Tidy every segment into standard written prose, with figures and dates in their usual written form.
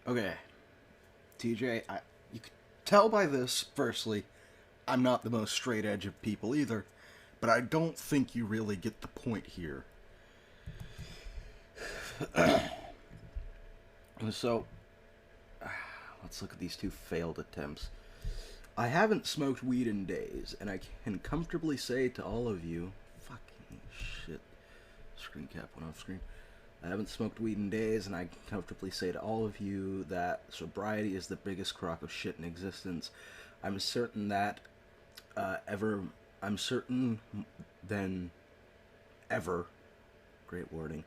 Okay, TJ, you can tell by this, firstly, I'm not the most straight edge of people either, but I don't think you really get the point here. So, let's look at these two failed attempts. I haven't smoked weed in days, and I can comfortably say to all of you, fucking shit, screen cap went off screen. I haven't smoked weed in days, and I can comfortably say to all of you that sobriety is the biggest crock of shit in existence. I'm certain that I'm certain than ever, great wording,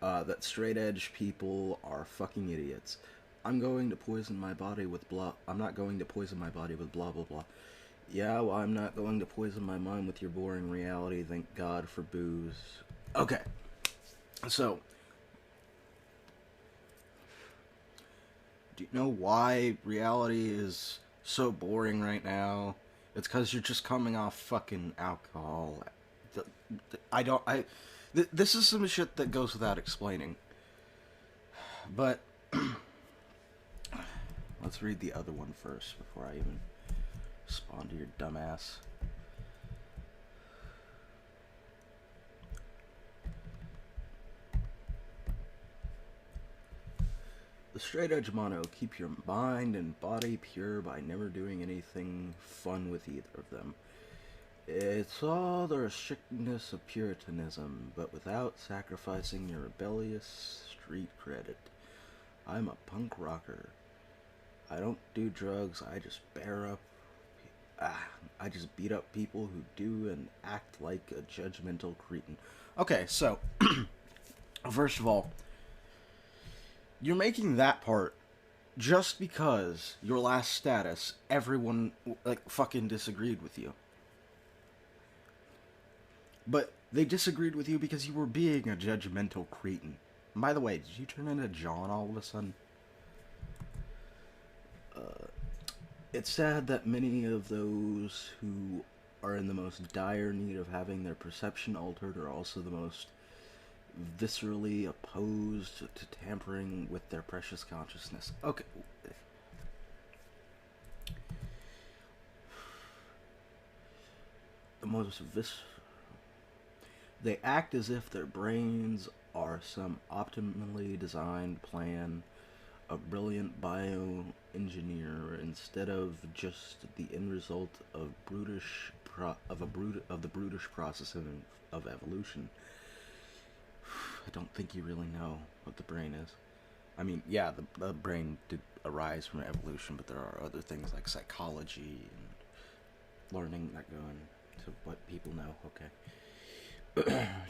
that straight edge people are fucking idiots. I'm going to poison my body with blah. I'm not going to poison my body with blah blah blah. Yeah, well, I'm not going to poison my mind with your boring reality. Thank God for booze. Okay, so do you know why reality is so boring right now? It's because you're just coming off fucking alcohol. I don't. This is some shit that goes without explaining. But let's read the other one first before I even respond to your dumbass. The straight edge motto: keep your mind and body pure by never doing anything fun with either of them. It's all the strictness of Puritanism, but without sacrificing your rebellious street credit. I'm a punk rocker. I don't do drugs, I just bear up. I just beat up people who do and act like a judgmental cretin. Okay, so, first of all, you're making that part just because your last status, everyone, like, fucking disagreed with you. But they disagreed with you because you were being a judgmental cretin. And by the way, did you turn into John all of a sudden? It's sad that many of those who are in the most dire need of having their perception altered are also the most viscerally opposed to tampering with their precious consciousness. Okay. The most They act as if their brains are some optimally designed plan, a brilliant bioengineer, instead of just the end result of the brutish process of evolution. I don't think you really know what the brain is. I mean, yeah, the brain did arise from evolution, but there are other things like psychology and learning that go into what people know. Okay.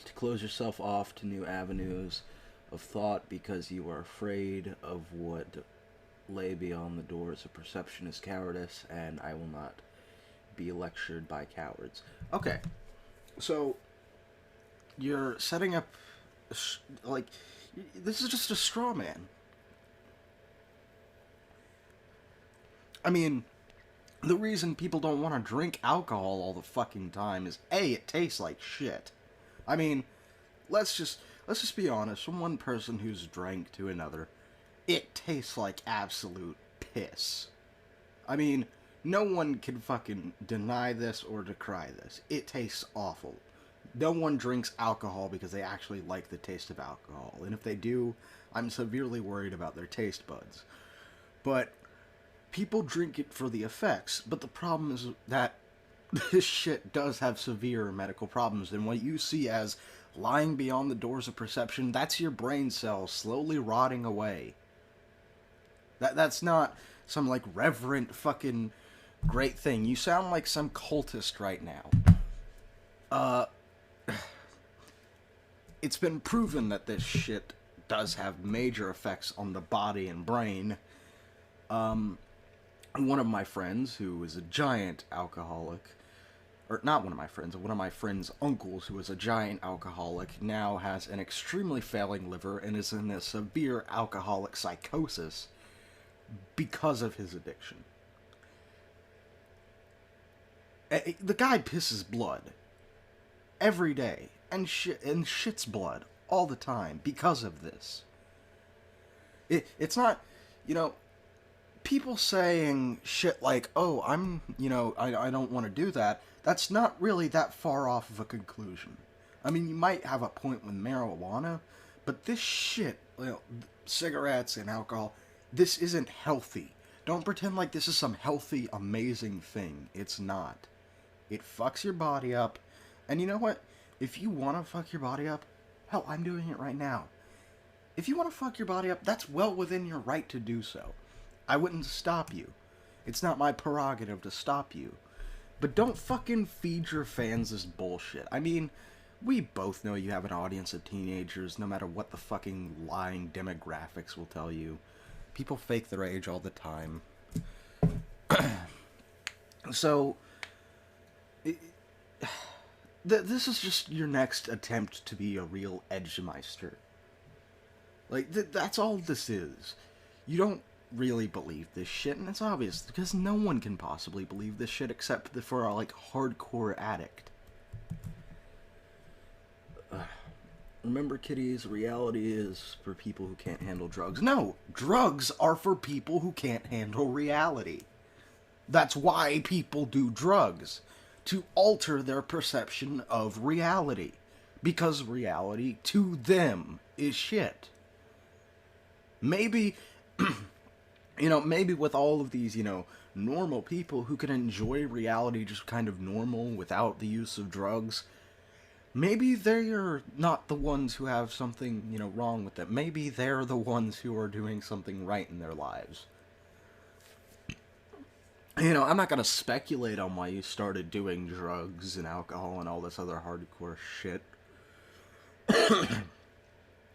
To close yourself off to new avenues of thought because you are afraid of what lay beyond the doors of perception is cowardice, and I will not be lectured by cowards. Okay, so you're setting up, like, this is just a straw man. I mean, the reason people don't want to drink alcohol all the fucking time is A, it tastes like shit. I mean, let's just be honest. From one person who's drank to another, it tastes like absolute piss. I mean, no one can fucking deny this or decry this. It tastes awful. No one drinks alcohol because they actually like the taste of alcohol. And if they do, I'm severely worried about their taste buds. But people drink it for the effects. But the problem is that this shit does have severe medical problems. And what you see as lying beyond the doors of perception, that's your brain cells slowly rotting away. That's not some, like, reverent fucking great thing. You sound like some cultist right now. It's been proven that this shit does have major effects on the body and brain. One of my friends, who is a giant alcoholic, or not one of my friends, one of my friend's uncles, who is a giant alcoholic, now has an extremely failing liver and is in a severe alcoholic psychosis because of his addiction. The guy pisses blood every day and shits blood all the time because of this. It's not You know, people saying shit like, oh, I don't want to do that, that's not really that far off of a conclusion. I mean, you might have a point with marijuana, but this shit, cigarettes and alcohol, this isn't healthy. Don't pretend like this is some healthy, amazing thing. It's not. It fucks your body up. And you know what? If you want to fuck your body up, hell, I'm doing it right now. If you want to fuck your body up, that's well within your right to do so. I wouldn't stop you. It's not my prerogative to stop you. But don't fucking feed your fans this bullshit. I mean, we both know you have an audience of teenagers, no matter what the fucking lying demographics will tell you. People fake their age all the time. So, this is just your next attempt to be a real edgemeister. Like, that's all this is. You don't really believe this shit, and it's obvious, because no one can possibly believe this shit except for a, like, hardcore addict. Remember, kiddies, reality is for people who can't handle drugs. No! Drugs are for people who can't handle reality. That's why people do drugs. To alter their perception of reality. Because reality, to them, is shit. Maybe, maybe with all of these, normal people who can enjoy reality just kind of normal without the use of drugs, maybe they're not the ones who have something, wrong with them. Maybe they're the ones who are doing something right in their lives. I'm not going to speculate on why you started doing drugs and alcohol and all this other hardcore shit.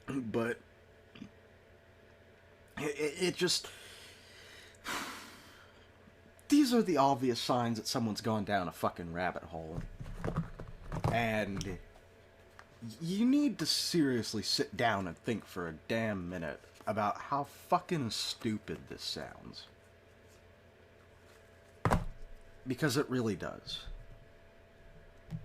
But it just... These are the obvious signs that someone's gone down a fucking rabbit hole. And you need to seriously sit down and think for a damn minute about how fucking stupid this sounds. Because it really does.